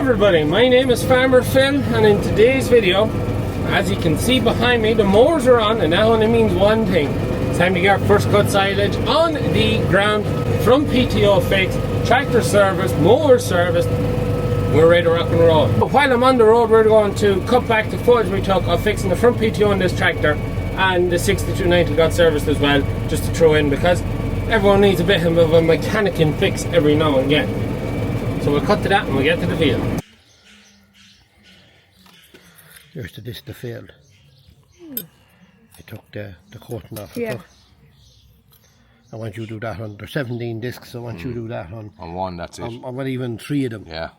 everybody, my name is Farmer Phil, and in today's video, as you can see behind me, the mowers are on, and that only means one thing. It's time to get our first cut silage on the ground from PTO fixed, tractor service, mower service. We're ready to rock and roll. But while I'm on the road, we're going to cut back the footage we took of fixing the front PTO on this tractor, and the 6290 got serviced as well, just to throw in, because everyone needs a bit of a mechanicking fix every now and again. So we'll cut to that and we'll get to the field. Here's the field. I took the coating off. Yeah. I want you to do that on, there's 17 discs, so I want you to do that on one, that's it. I want even 3 of them. Yeah.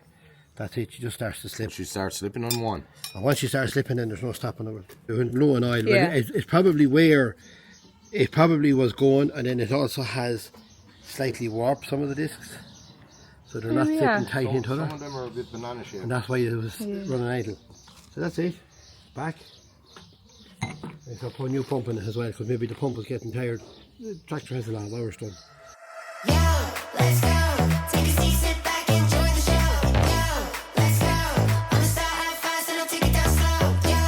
That's it, she just starts to slip. She starts slipping on one. And once she starts slipping, then there's no stopping her. They're low in oil. Yeah. It's probably where it probably was going, and then it also has slightly warped some of the discs. So they're not fitting tight into her. Some of them are a bit banana shaped. And that's why it was running idle. So that's it. Back. I'll put a new pump in it as well, because maybe the pump was getting tired. The tractor has a lot of hours done. Yo, let's go. Take a seat, sit back, enjoy the show. Yo, let's go. I'ma start out fast and I'll take it down slow. Yo,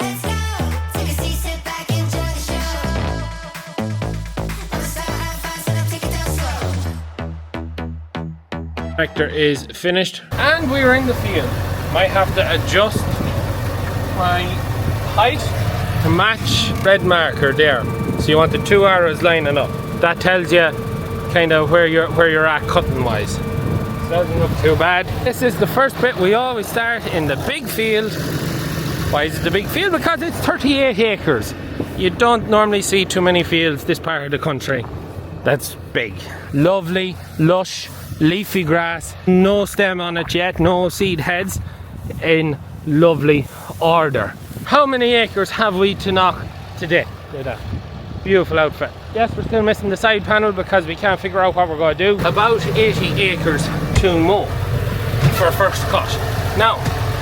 let's go. Take a seat, sit back, enjoy the show. I'ma start out fast and I'll take it down slow. Tractor is finished and we're in the field. Might have to adjust my height to match red marker there. So you want the 2 arrows lining up. That tells you kind of where you're at cutting wise. Doesn't look too bad. This is the first bit. We always start in the big field. Why is it the big field? Because it's 38 acres. You don't normally see too many fields this part of the country that's big. Lovely, lush, leafy grass, no stem on it yet, no seed heads, in lovely order. How many acres have we to knock today? Look at that. Beautiful outfit. Yes, we're still missing the side panel because we can't figure out what we're going to do. About 80 acres to mow for a first cut. Now,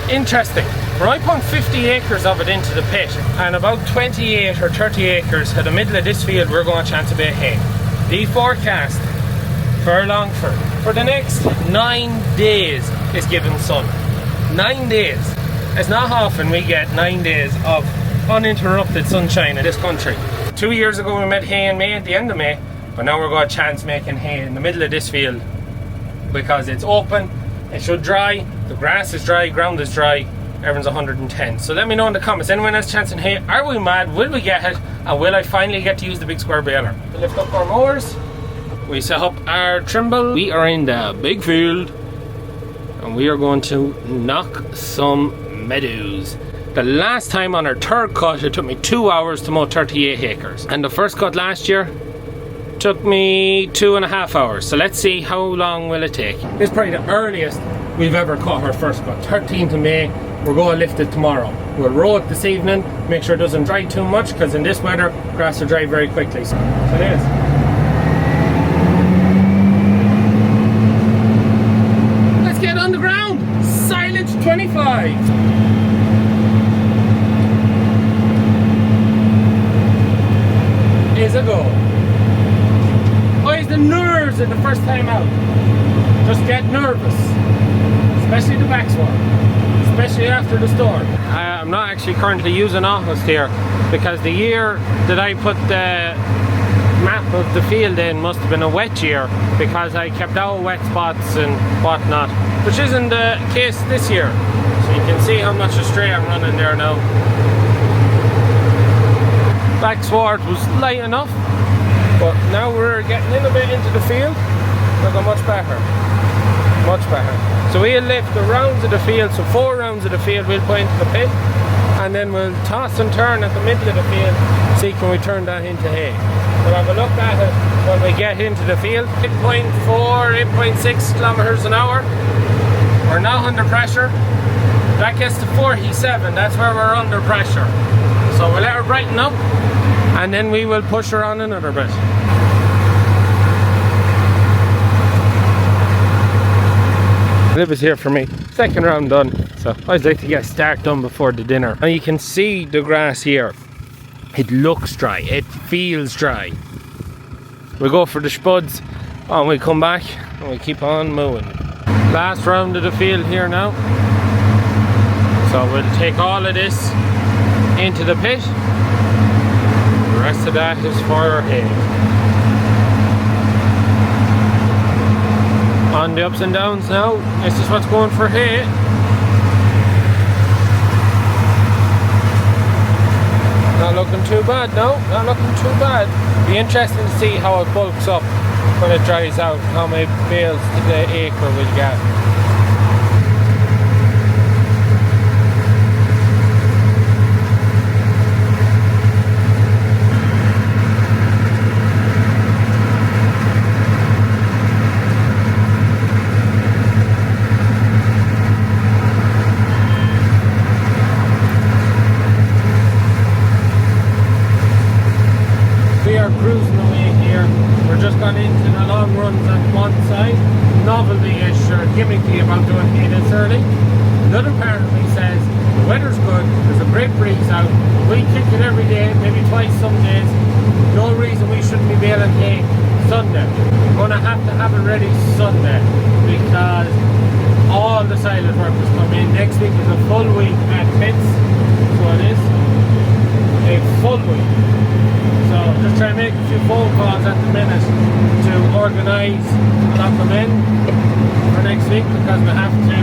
interesting, when I put 50 acres of it into the pit, and about 28 or 30 acres at the middle of this field we're going to chance a bit of hay. The forecast for Longford for the next 9 days is given sun. 9 days. It's not often we get 9 days of uninterrupted sunshine in this country. 2 years ago we made hay in May, at the end of May, but now we're going to chance making hay in the middle of this field because it's open, it should dry, the grass is dry, ground is dry, everyone's 110. So let me know in the comments, anyone else chancing hay, are we mad, will we get it, and will I finally get to use the big square baler? We lift up our mowers, we set up our trimble, we are in the big field, and we are going to knock some meadows. The last time on our third cut it took me 2 hours to mow 38 acres, and the first cut last year took me 2.5 hours. So let's see how long will it take. This is probably the earliest we've ever cut our first cut. 13th of May, we're going to lift it tomorrow. We'll row it this evening, make sure it doesn't dry too much, because in this weather grass will dry very quickly. So it is. Let's get on the ground. Silage 25. Is a go. Always the nerves at the first time out. Just get nervous. Especially the backsword. Especially after the storm. I'm not actually currently using Office here because the year that I put the map of the field in must have been a wet year, because I kept out wet spots and whatnot, which isn't the case this year. So you can see how much astray I'm running there now. Back sward was light enough, but now we're getting in a bit into the field. Looking much better. Much better. So we'll lift the rounds of the field, so 4 rounds of the field we'll put into the pit, and then we'll toss and turn at the middle of the field, see can we turn that into hay. We'll have a look at it when we get into the field. 8.4, 8.6 kilometers an hour. We're now under pressure. That gets to 47, that's where we're under pressure. So we'll let her brighten up, and then we will push her on another bit. Liv is here for me. Second round done. So I always like to get a start done before the dinner. And you can see the grass here. It looks dry. It feels dry. We'll go for the spuds and we'll come back and we'll keep on mowing. Last round of the field here now. So we'll take all of this into the pit. The rest of that is for our hay. On the ups and downs now, this is what's going for hay. Not looking too bad, no, not looking too bad. Be interesting to see how it bulks up when it dries out, how many bales to the acre we'll get. We are cruising away here. We're just gone into the long runs on one side. Novelty-ish or gimmicky about doing hay this early. The other part of me says the weather's good, there's a great breeze out. We kick it every day, maybe twice some days. No reason we shouldn't be baling hay Sunday. We're gonna have it ready Sunday because all the silage workers come in. Next week is a full week at pits. So it is a full week. So just try to make a few phone calls at the minute to organise and lock them in for next week because we have to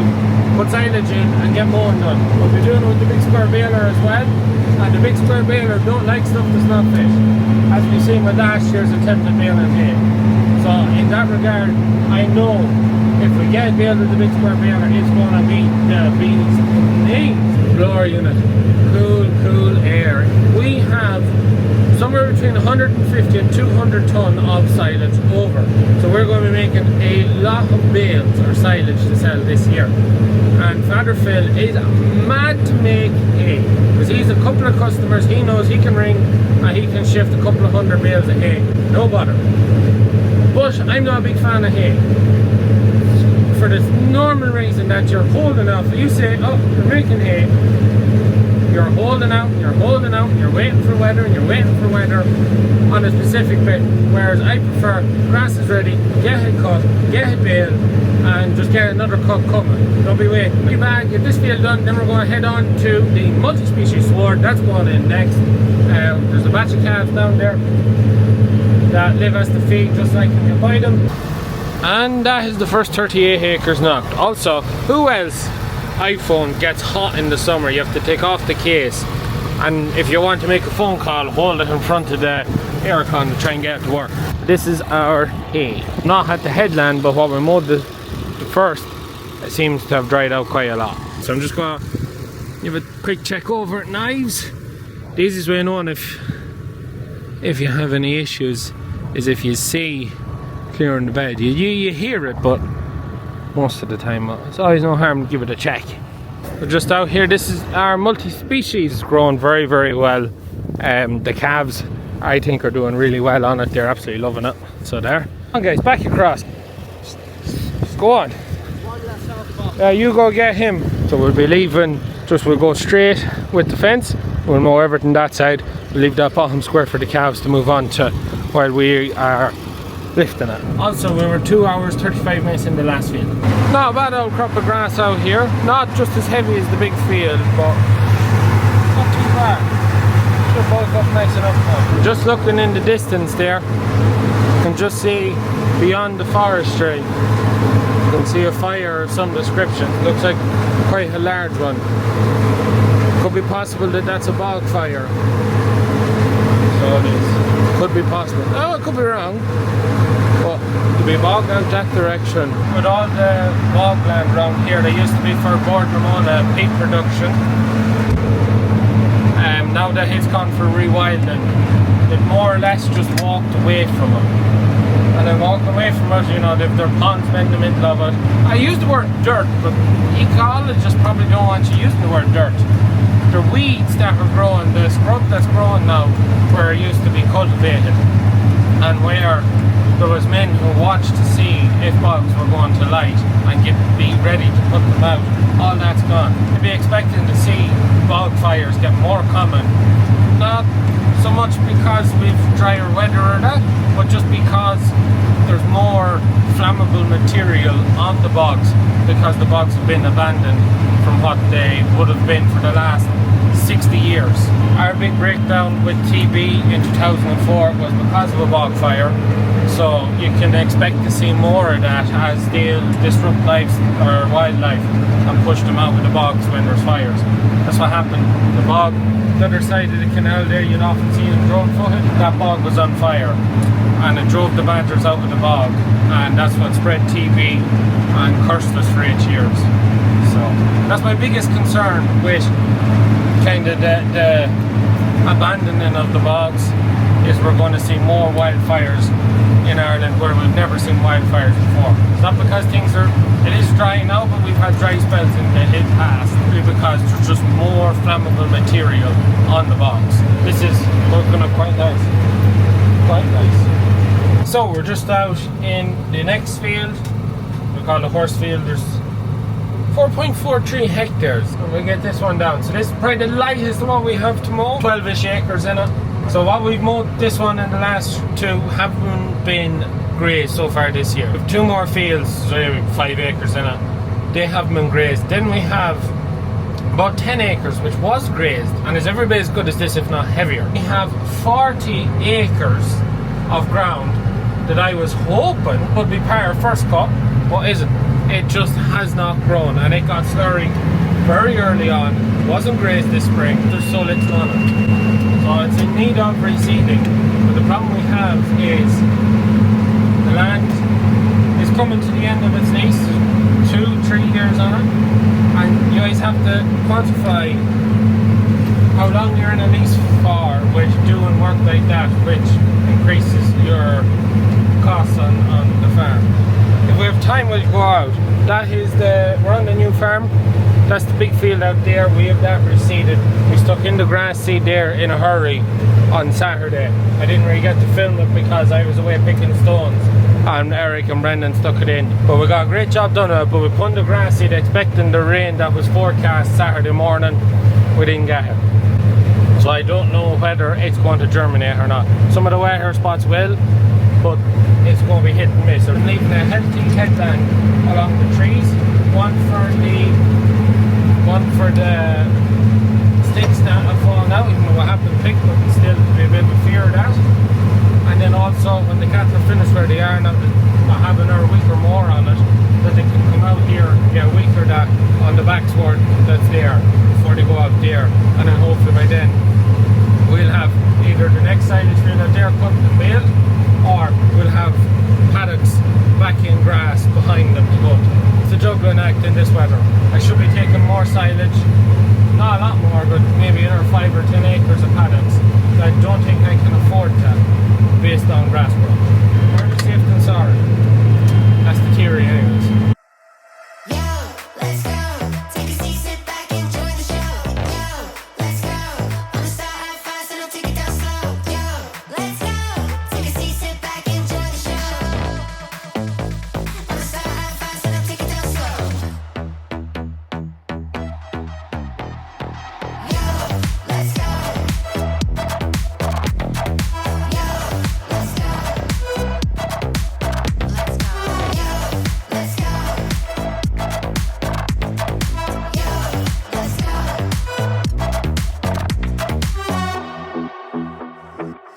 put silage in and get mowing done. We'll be doing it with the big square baler as well, and the big square baler don't like stuff that's not fit, as we've seen with last year's attempted baling hay. So in that regard, I know if we get baled with the big square baler, it's going to be the bees knees. Blower unit, cool air. We have somewhere between 150 and 200 ton of silage over. So we're going to be making a lot of bales or silage to sell this year. And Father Phil is mad to make hay because he's a couple of customers he knows he can ring and he can shift a couple of hundred bales of hay, no bother. But I'm not a big fan of hay for the normal reason that you're holding out. You say, oh, you're making hay, you're holding out, you're waiting for weather, and you're waiting for weather on a specific bit. Whereas I prefer grass is ready, get it cut, get it baled, and just get another cut coming. Don't be waiting. Be back, get this field done, then we're going to head on to the multi-species sward. That's going in next. There's a batch of calves down there that live as the feed, just like when you buy them. And that is the first 38 acres knocked. Also, who else iPhone gets hot in the summer? You have to take off the case, and if you want to make a phone call, hold it in front of the EirCode to try and get it to work. This is our hay. Not at the headland, but what we mowed the first, it seems to have dried out quite a lot. So I'm just going to give a quick check over at knives. The easiest way of knowing if you have any issues is if you see clearing the bed. You hear it, but most of the time it's always no harm to give it a check. We're just out here. This is our multi-species growing very well. The calves I think are doing really well on it. They're absolutely loving it. So there. Come on guys, back across. Just go on. You go get him. So we'll be leaving, we'll go straight with the fence. We'll mow everything that side. We'll leave that bottom square for the calves to move on to while we are lifting it. Also, we were 2 hours 35 minutes in the last field. Not a bad old crop of grass out here. Not just as heavy as the big field, but not too bad. Should bulk up nice enough now. Just looking in the distance there, you can just see beyond the forestry. You can see a fire of some description. Looks like quite a large one. Could be possible that that's a bog fire. So it is. Could be possible. Oh, it could be wrong. But to be bogged out that direction. With all the bogland around here, they used to be for Board Ramona peat production. Now that it's gone for rewilding, they've more or less just walked away from it. And then walking away from it, you know, they've their ponds in the middle of it. I use the word dirt, but ecologists probably don't want you using the word dirt. The weeds that are growing, the scrub that's growing now, where it used to be cultivated, and where there was men who watched to see if bogs were going to light and be ready to put them out. all that's gone. You'd be expecting to see bog fires get more common, not so much because we've drier weather or that, but just because there's more flammable material on the bogs, because the bogs have been abandoned from what they would have been for the last 60 years. Our big breakdown with TB in 2004 was because of a bog fire, so you can expect to see more of that as they'll disrupt lives or wildlife and push them out of the bogs when there's fires. That's what happened. The bog, the other side of the canal there, you'll often see them drone footed. That bog was on fire and it drove the badgers out of the bog, and that's what spread TB and cursed us for 8 years. So that's my biggest concern with kind of the abandoning of the bogs, is we're going to see more wildfires in Ireland where we've never seen wildfires before. It's not because it is dry now, but we've had dry spells in the past, because there's just more flammable material on the bogs. This is looking up quite nice. Quite nice. So we're just out in the next field. We call it a horse field. There's 4.43 hectares. And we get this one down. So this is probably the lightest one we have to mow. 12-ish acres in it. So what we've mowed this one and the last two haven't been grazed so far this year. We have 2 more fields, 5 acres in it. They haven't been grazed. Then we have about 10 acres which was grazed and is every bit as good as this, if not heavier. We have 40 acres of ground that I was hoping would be part of first cut, but isn't. It just has not grown, and it got slurry very early on. It wasn't grazed this spring. There's so little on it, so it's in need of reseeding. But the problem we have is the land is coming to the end of its lease, 2-3 years on it, and you always have to quantify how long you're in a lease for with doing work like that, which increases your costs on the farm. If we have time, we'll go out. We're on the new farm. That's the big field out there. We have that reseeded. We stuck in the grass seed there in a hurry on Saturday. I didn't really get to film it because I was away picking stones, and Eric and Brendan stuck it in. But we got a great job done of it. But we put in the grass seed expecting the rain that was forecast Saturday morning. We didn't get it. So I don't know whether it's going to germinate or not. Some of the wetter spots will, but it's going to be hit and miss. So I'm leaving a healthy headland along the trees, one for the sticks that have fallen out, even though I haven't picked, but still be a bit of a fear of that. And then also when the cattle are finished where they are, not have another week or more on it, that they can come out here and get a week or that on the back sward that's there before they go out there, and then hopefully by then we'll have either the next silage field out there cut and baled, or we'll have paddocks back in grass behind them to go. It's a juggling act in this weather. I should be taking more silage, not a lot more, but maybe another 5 or 10 acres of paddocks. I don't think I can afford that based on grass growth. Better safe than sorry. That's the theory anyways. Yo, let's go. Take a seat, sit back, enjoy the show. Yo, let's go. I'ma start out fast and I'll take it down slow. Yo, let's go. Take a seat, sit back, enjoy the show. I'ma start out fast and I'll take it down slow. Yo, let's go. Yo, let's go. Let's go. Yo, let's go. Yo, let's go.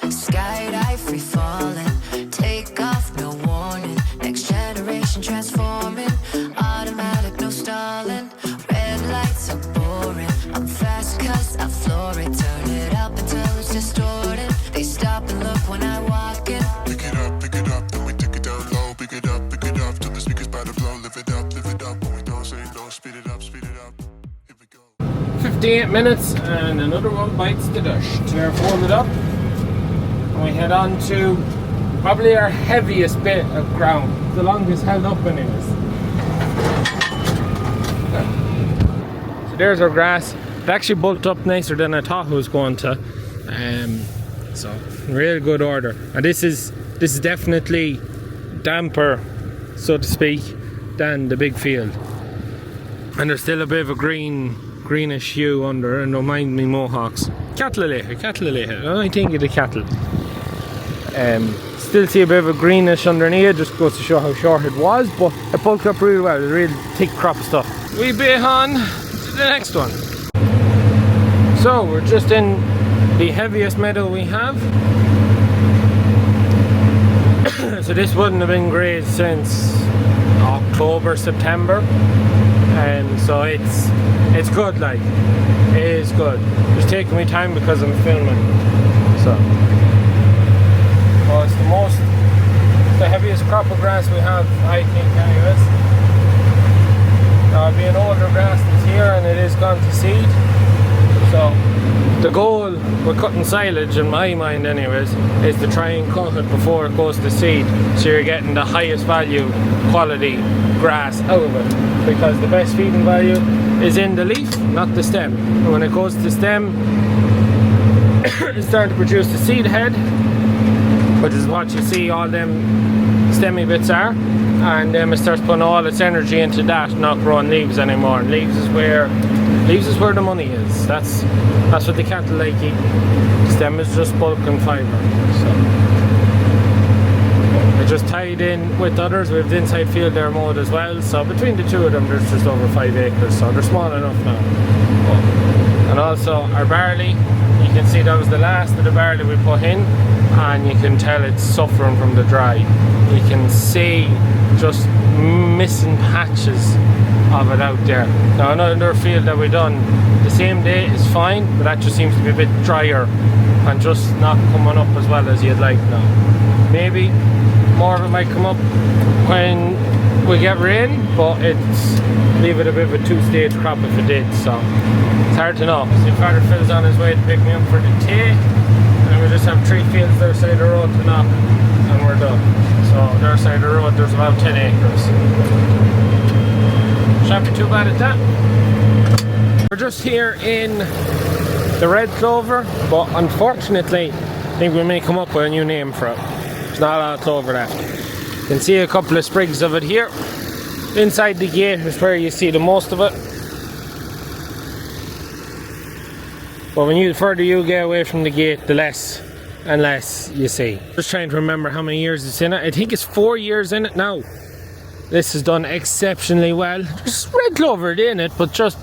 Skydive, free falling, take off, no warning. Next generation transforming, automatic, no stalling. Red lights are boring. I'm fast 'cause I floor it. Turn it up until it's distorted. They stop and look when I walk in. Pick it up, then we take it down low. Pick it up, till the speakers by the blow. Live it up, when we don't say no. Speed it up, here we go. 58 minutes and another one bites the dust. We're folded up and we head on to probably our heaviest bit of ground, the longest held up anyways. So there's our grass. It actually bulked up nicer than I thought it was going to. So real good order. And this is definitely damper, so to speak, than the big field. And there's still a bit of a greenish hue under, and don't mind me mohawks. Cattle I think of the cattle. Still see a bit of a greenish underneath, just goes to show how short it was, but it bulked up really well. It's a real thick crop of stuff. We be on to the next one. So we're just in the heaviest meadow we have. So this wouldn't have been grazed since October, September. So it's good, like, it is good. It's taking me time because I'm filming. So it's the heaviest crop of grass we have, I think, anyways. Now it'll be an older grass that's here, and it is gone to seed. So the goal with cutting silage, in my mind anyways, is to try and cut it before it goes to seed, so you're getting the highest value quality grass out of it, because the best feeding value is in the leaf, not the stem. And when it goes to stem, it's starting to produce the seed head, which is what you see all them stemmy bits are, and then it starts putting all its energy into that, not growing leaves anymore. And leaves is where the money is. That's what the cattle like eating. Stem is just bulk and fibre. So I just tied in with others. We have the inside field there mowed as well. So between the two of them, there's just over 5 acres. So they're small enough now. And also our barley, you can see that was the last of the barley we put in, and you can tell it's suffering from the dry. You can see just missing patches of it out there. Now another field that we done the same day is fine, but that just seems to be a bit drier and just not coming up as well as you'd like now. Maybe more of it might come up when we get rain, but it's leave it a bit of a two-stage crop if it did, so it's hard to know. See, Father Phil's on his way to pick me up for the tea, and we just have 3 fields there side of the road to knock, and we're done. So their side of the road there's about 10 acres. Shan't be too bad at that. We're just here in the red clover, but unfortunately I think we may come up with a new name for it. There's not a lot of clover left. You can see a couple of sprigs of it here. Inside the gate is where you see the most of it. But when the further you get away from the gate, the less and less you see. Just trying to remember how many years it's in it. I think it's 4 years in it now. This has done exceptionally well. There's red clover in it, but just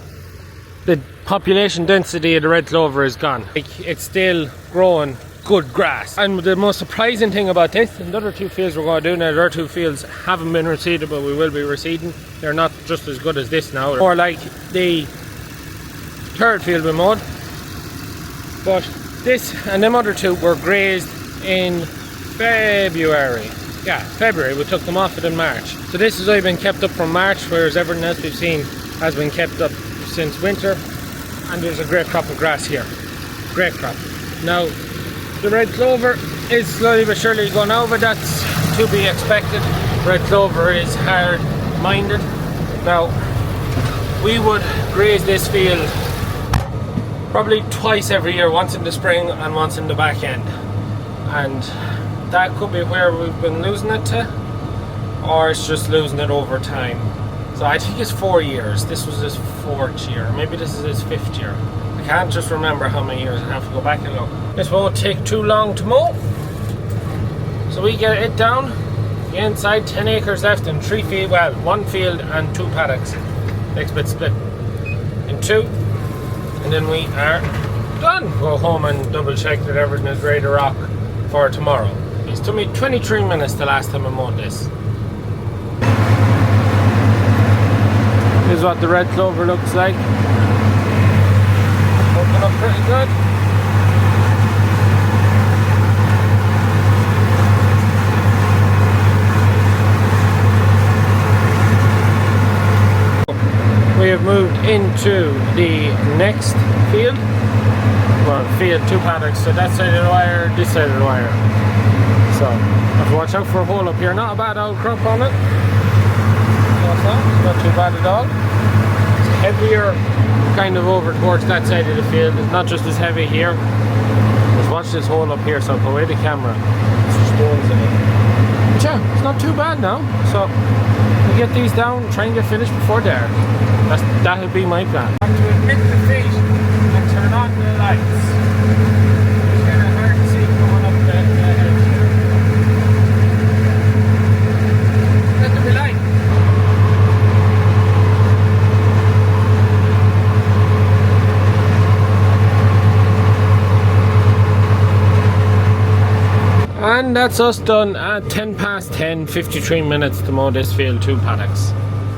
the population density of the red clover is gone. It's still growing good grass. And the most surprising thing about this, and the other 2 fields we're going to do now, the other 2 fields haven't been reseeded, but we will be reseeding. They're not just as good as this now, or like the 3rd field we mowed. But this and them other 2 were grazed in February. Yeah, February. We took them off it in March. So this has only been kept up from March, whereas everything else we've seen has been kept up since winter. And there's a great crop of grass here. Great crop. Now, the red clover is slowly but surely going over. That's to be expected. Red clover is hard-minded. Now, we would graze this field probably twice every year, once in the spring and once in the back end. And that could be where we've been losing it to, or it's just losing it over time. So I think it's 4 years. This was his 4th year. Maybe this is his 5th year. I can't just remember how many years. I have to go back and look. This won't take too long to mow. So we get it down. The inside, 10 acres left in 3 fields. Well, 1 field and 2 paddocks. Next bit split in 2. And then we are done. Go home and double check that everything is ready to rock for tomorrow. It took me 23 minutes the last time I mowed this. This is what the red clover looks like. Looking up pretty good. We have moved into the next field. Well, field 2 paddocks, so that side of the wire, this side of the wire. So, have to watch out for a hole up here. Not a bad old crop on it. It's not too bad at all. It's heavier kind of over towards that side of the field. It's not just as heavy here. Just watch this hole up here, so I'll put away the camera. It's just holes in it. But yeah, it's not too bad now. So, we get these down, try and get finished before dark. That'll be my plan. I have to admit defeat and turn on the lights. It's kind of hard to see coming up the hill here. Let there be light. And that's us done at 10 past 10, 53 minutes to mow this field, 2 paddocks.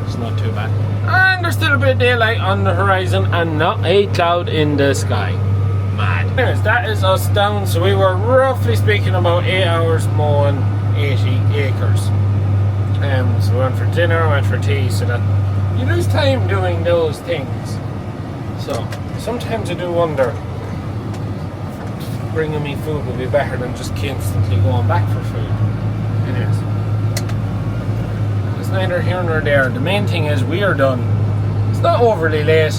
It's not too bad. And there's still a bit of daylight on the horizon and not a cloud in the sky. Mad. Anyways, that is us down. So we were roughly speaking about 8 hours mowing 80 acres. So we went for dinner, went for tea, so that you lose time doing those things. So sometimes I do wonder, bringing me food would be better than just constantly going back for food. Anyways, it's neither here nor there. The main thing is we are done. It's not overly late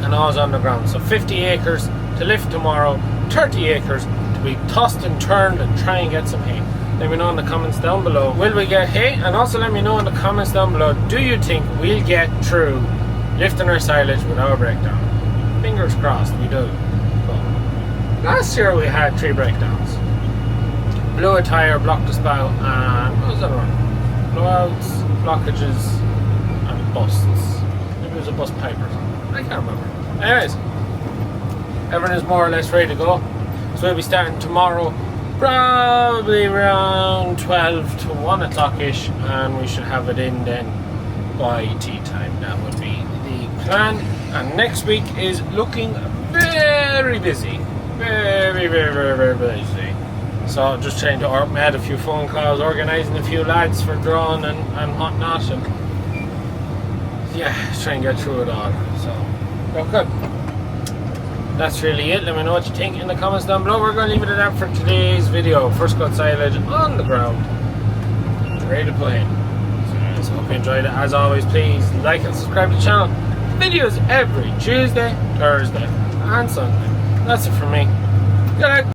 and all's on the ground. So 50 acres to lift tomorrow, 30 acres to be tossed and turned and try and get some hay. Let me know in the comments down below, will we get hay? And also let me know in the comments down below, do you think we'll get through lifting our silage without a breakdown? Fingers crossed we do. Last year we had 3 breakdowns. Blew a tyre, blocked a spout, and what was the other one? Blowouts, blockages, and busts. Maybe it was a bust pipe or something. I can't remember. Anyways, everything is more or less ready to go. So we'll be starting tomorrow, probably around 12 to 1 o'clock-ish, and we should have it in then by tea time. That would be the plan. And next week is looking very busy. Very busy. So just trying to made a few phone calls, organising a few lads for drone and whatnot, and yeah, try and get through it all. So okay, that's really it. Let me know what you think in the comments down below. We're going to leave it at that for today's video. First cut silage on the ground, ready to play. So hope you enjoyed it. As always, please like and subscribe to the channel. Videos every Tuesday, Thursday and Sunday. That's it for me. Good night.